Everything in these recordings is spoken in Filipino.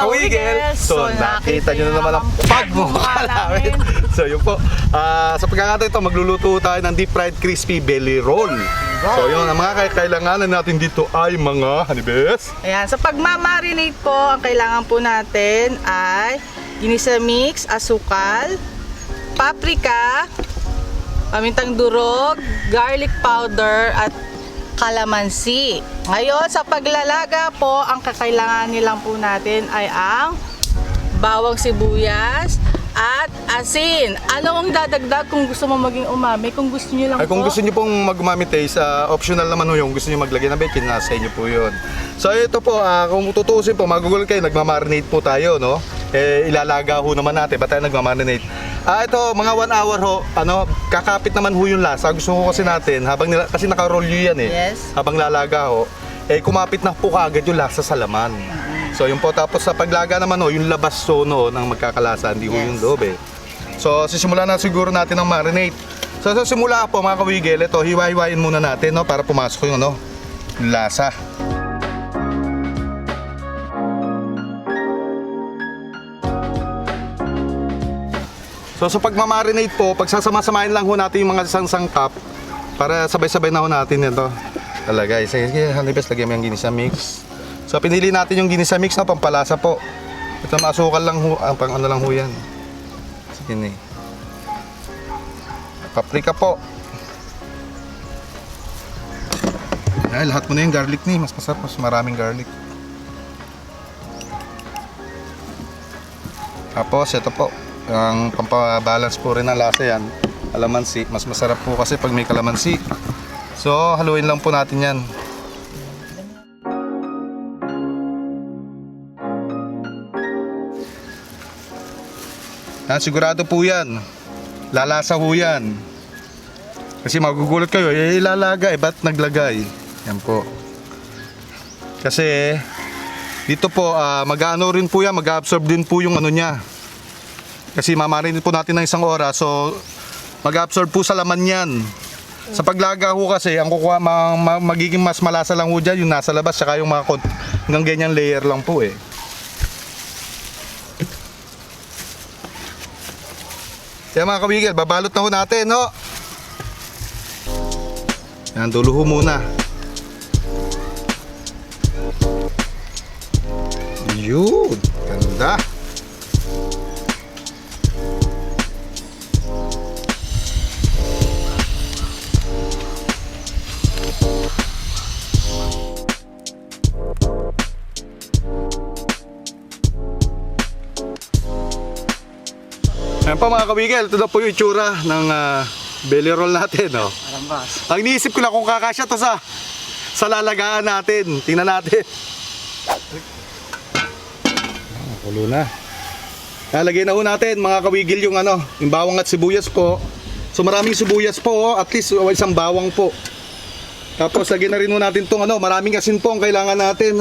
Kawigel. So nakita nyo na naman ang pagmumukha namin. So yun po, sa pagkakataon ito, magluluto tayo ng deep fried crispy belly roll. So yun, ang mga kailanganan natin dito ay mga hanibes. Ayan, sa pagmamarinate po, ang kailangan po natin ay ginisa mix, asukal, paprika, pamintang durog, garlic powder, at kalamansi. Ngayon, sa paglalaga po, ang kakailangan nilang po natin ay ang bawang sibuyas at asin. Ano ang dadagdag kung gusto mo maging umami? Kung gusto niyo lang Ay, kung po. gusto niyo pong mag-umami taste, optional naman ho yung gusto niyo maglagay ng bacon, nasa inyo po yun. So ito po, kung tutuusin po, magugulat kayo, nagmamarinate po tayo, no? Ilalaga ho naman natin, ba't tayo nagmamarinate? Ito, mga 1 hour ho, kakapit naman ho yung lasa. Gusto ko kasi natin, kasi naka-roll yun yan Yes. habang lalaga ho, kumapit na po kaagad yung lasa sa laman. So yun po, tapos sa paglaga naman ho, yung labas no, ng magkakalasa, hindi ho yung loob So sisimulan na siguro natin ang marinate. So sa simula po mga kawigel, ito, hiwa-hiwain muna natin, no, para pumasok yung yung lasa. So sa pagmamarinate po, pagsasama-samahin lang ho natin yung mga sangkap para sabay-sabay na ho natin ito. Talagay. Sige, hanibes, lagyan mo yung ginisa mix. So pinili natin yung ginisa mix na pampalasa po. Ito na asukal lang ho, pang ano lang ho yan. Sige ni. Paprika po. Ay, lahat mo na yung garlic ni, mas masarap, mas maraming garlic. Tapos ito po, ang pampabalance po rin ng lasa yan, kalamansi. Mas masarap po kasi pag may kalamansi. So haluin lang po natin yan. Sigurado po yan, lalasa po yan. Kasi magugulat kayo, ilalaga ba't naglagay? Yan po. Kasi dito po, mag-ano rin po yan, mag-absorb din po yung ano niya. Kasi mamarinate po natin ng 1 oras, so mag-absorb po sa laman yan. Sa paglaga ho kasi, ang kukuha, magiging mas malasa lang ho dyan, yung nasa labas, saka yung mga hanggang ganyan layer lang po Kaya mga kawigil, babalot na ho natin, no? Yan, dulo ho muna. Yun, ganda. Ayan pa mga kawigil, ito na po yung itsura ng belly roll natin. Arambas. Ang iniisip ko lang kung kakasya to sa lalagaan natin. Tingnan natin. Kulo na. Lalagay na ho natin mga kawigil yung yung bawang at sibuyas po. So maraming sibuyas po, at least 1 bawang po. Tapos lagyan na rin ho natin tong maraming asin po ang kailangan natin,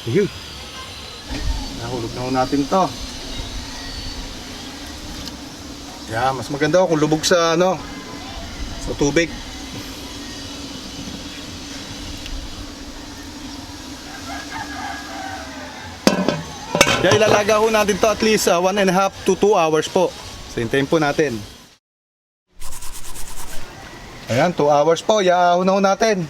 Ayun. Nahulog na ho natin to. Yeah, mas maganda kung lubog sa sa tubig. Kaya ilalaga ho natin to at least 1.5 to 2 hours po. So hintayin po natin. Ayan, 2 hours po. Iaahon na ho natin.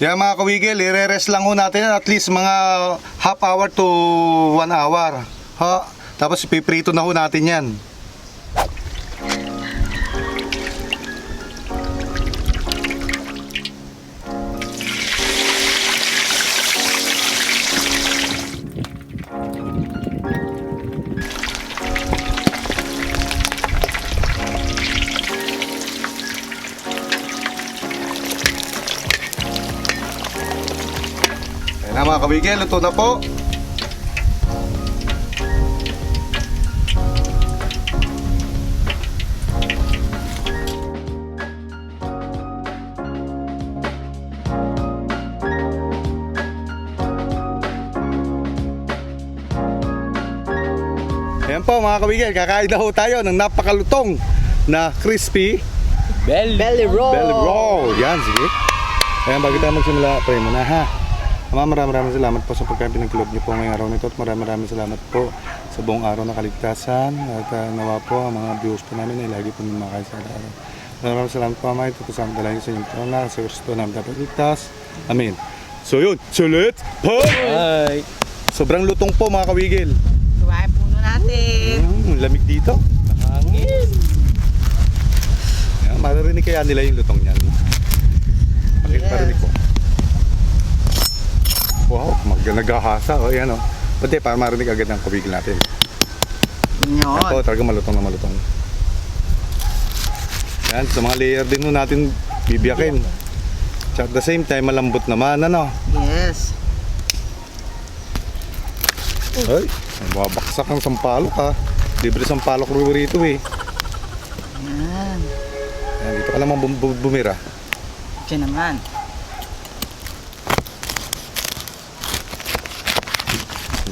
Yan mga kawigil, i-rest lang ho natin at least mga half hour to 1 hour. Tapos ipiprito na ho natin yan. Ayan na mga kabigil, luto na po. Ayan po mga kawigil, kakain na ho tayo ng napakalutong na crispy Belly roll. belly roll. Yan, sige. Ayan, bago tayo magsimula, pray muna ha. Ama, maraming salamat po sa pagkain pinagkilob niyo po ngayong araw nito at maraming salamat po sa buong araw na kaligtasan at nawa po ang mga viewers po namin ay lagi po makain sa araw. Maraming salamat po Ama, ito po sa aming sa inyong taon na sa Kristo namin dapat ligtas. Amen. So yun, sulit po! Hi! Sobrang lutong po mga kawigil. Kumain puno natin. Lamig dito. Hangin! Ayan, maririnig kaya nila yung lutong niyan. Parinig po. Wow, naghahasa. O, yan o. Pati, para marinig agad ng kawigil natin. Yun. Ako, talaga malutong na malutong. Yan, sa mga layer din mo natin bibiyakin. At the same time, malambot naman, ano? Yes. Ay, mababaksak ang sampalok ha. Libre sampalok rito eh. Yan. Yan, dito ka naman bumira. Diyan naman.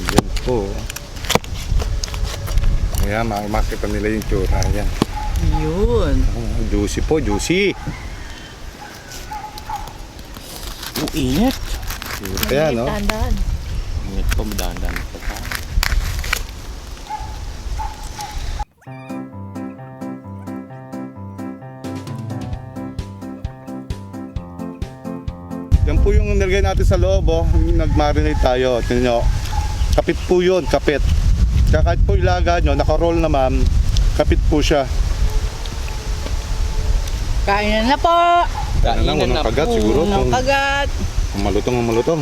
Yan po. Ayan, makikita nila yung tsura. Yan. Yun. Oh, juicy po, juicy. Init! Kaya, no? Tandaan. Init pa, madahan-dahan pa tayo. Yan po yung nilagay natin sa loob, oh. Nag-marinate tayo. Tingnan nyo. Kapit po yun, kapit. Kaya kahit po ilaga nyo, naka-roll naman, kapit po siya. Kain na po. Yan lang, unang kagat siguro. Unang kagat. Ang malutong, ang malutong.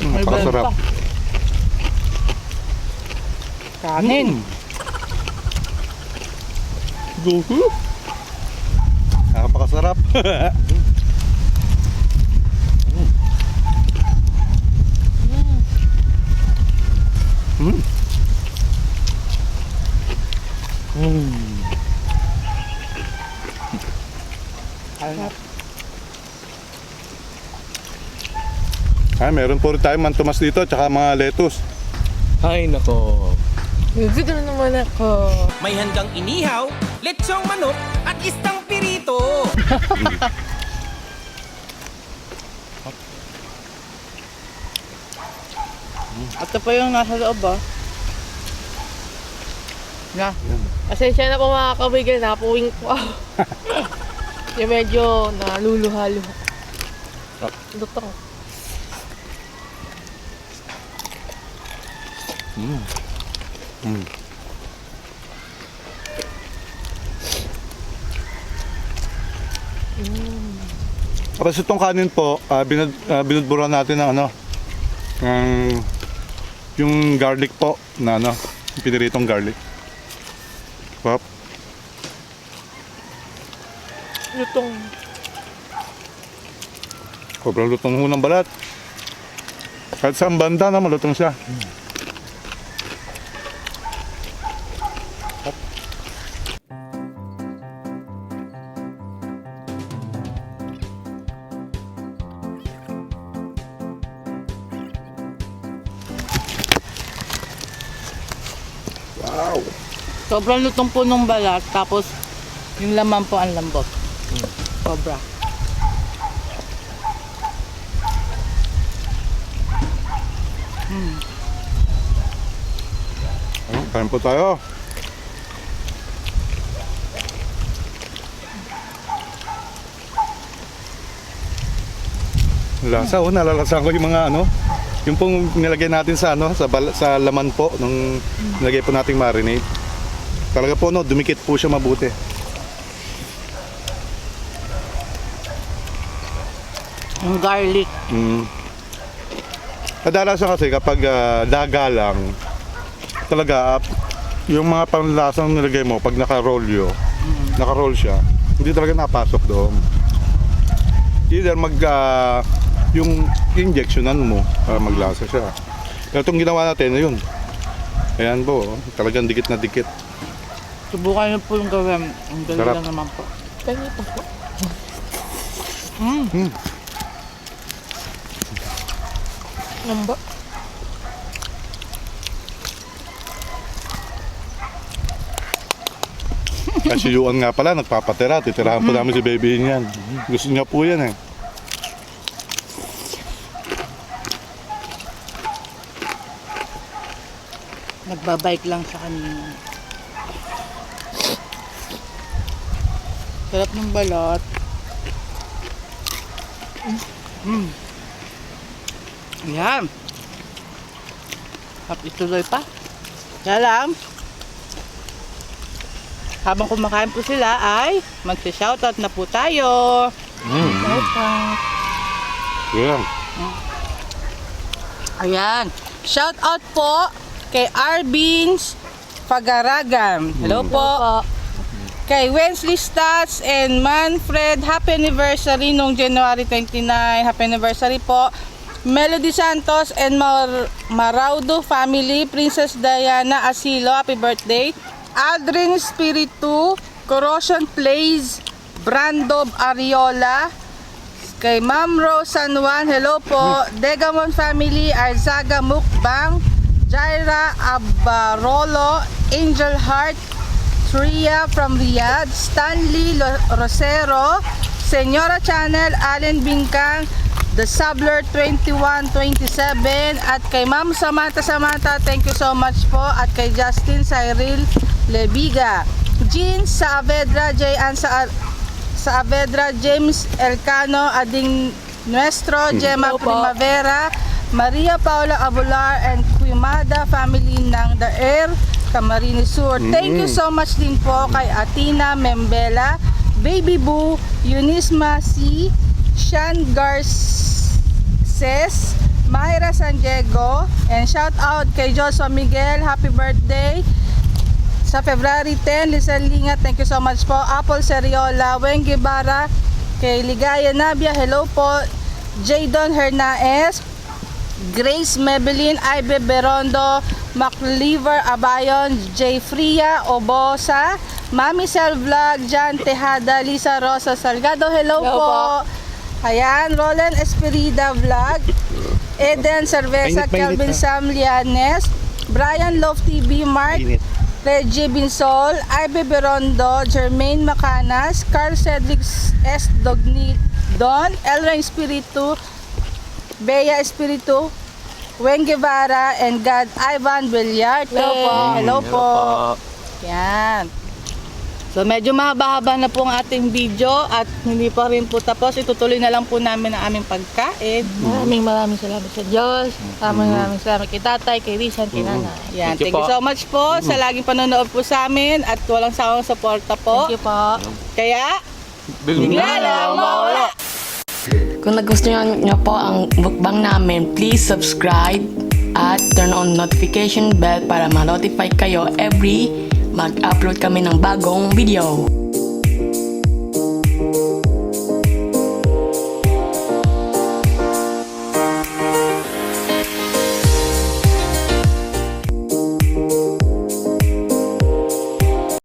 Napakasarap. Kanin. Napakasarap. Ay, meron po rin tayong mantumas dito, tsaka mga lettuce. Ay, nako! Gusto na naman ako. May handang inihaw, lechong manok at istang pirito. Ito pa yung nasa loob ah. Na. Asensya na po mga kabigay, napuwing ko. Yung medyo naluluha-luha. Lutong. Tapos itong kanin po, binudburan natin ng ano, yung garlic po, na ano, yung piniritong garlic. Pop. Lutong. Sobrang lutong ho ng balat. Kahit saan banda na malutong siya. Wow! Sobrang lutong po nung balat. Tapos yung laman po ang lambot. Sobra. Kain po tayo. Lasa, nalalasahan ko yung mga ano, yung pong nilagay natin sa ano, sa laman po nung nilagay po nating marinade. Talaga po no, dumikit po siya mabuti. Yung garlic. Kadalasan kasi kapag daga lang, talaga yung mga panlasang nilagay mo pag naka-roll naka-roll siya, hindi talaga napasok doon. Either yung injectionan mo para maglasa siya. Pero itong ginawa natin, yun. Ayan po, talagang dikit na dikit. Subukan niyo po yung gawin. Ang galing Sarap. lang naman po. Ganito po. Namba. Kasi Yuan nga pala, nagpapatira. Titirahan po namin si baby niyan. Gusto niya po yan eh. Nagbabike lang sa kanina. Sarap ng balot. Ayan. Hap ituloy pa. Kaya lang, habang kumakain po sila ay magsi-shoutout na po tayo. Shoutout. Yeah. Ayan. Shoutout po kay Arbins Pagaragan. Hello po. Kay Wensley Stats and Manfred, happy anniversary nung January 29. Happy anniversary po. Melody Santos and Maraudo family, Princess Diana Asilo, happy birthday. Aldrin Spiritu, Corrosion Plays, Brando Ariola, kay Ma'am Rose San Juan, hello po. Degamon family, Arzaga Mukbang, Jaira Abarolo, Angel Heart, Tria from Riyadh, Stanley Rosero, Senyora Channel, Allen Bingkang, The Sabler 2127, at kay Ma'am Samantha, thank you so much po, at kay Justin Cyril Lebiga, Jean Saavedra, Jayan Saavedra, James Elcano, Ading Nuestro, Gemma Primavera, Maria Paula Abular, and Quimada family ng The Air, Camarines Sur. Thank you so much din po kay Atina Membela, Baby Boo, Eunice Masi, Sean Garces, Myra San Diego, and shout out kay Joshua Miguel, happy birthday sa February 10. Lizelle Lingat, thank you so much po. Apple Seriola, Weng Guevara, kay Ligaya Nabia, hello po. Jadon Hernaez, Grace Mebelin, Ibe Berondo, MacLiver Abayon, J. Fria Obosa, Mami Cell Vlog, Jan Tejada, Lisa Rosa Salgado, hello po. Ayan, Roland Esperida Vlog, Eden Cerveza, Kelvin Sam Lianes, Brian Love TV, Mark, Reggie Binsol, Ibe Berondo, Jermaine Macanas, Carl Cedric S. Dogni Don, Elrain Espiritu, Bea Espiritu, Weng Guevara, and God Ivan Villarte. Hello po. Yan. So medyo mahaba-haba na po ang ating video at hindi pa rin po tapos. Itutuloy na lang po namin ang aming pagkain. Maraming salamat sa Diyos. Maraming salamat kay tatay, kay Rizan, kay nanay. Yan. Thank you Thank you po. so much po sa laging panonood po sa amin at walang sawang suporta po. Thank you po. Kaya, bigla lang mawala. Kung nagustuhan niyo po ang mukbang namin, please subscribe at turn on notification bell para ma-notify kayo every mag-upload kami ng bagong video.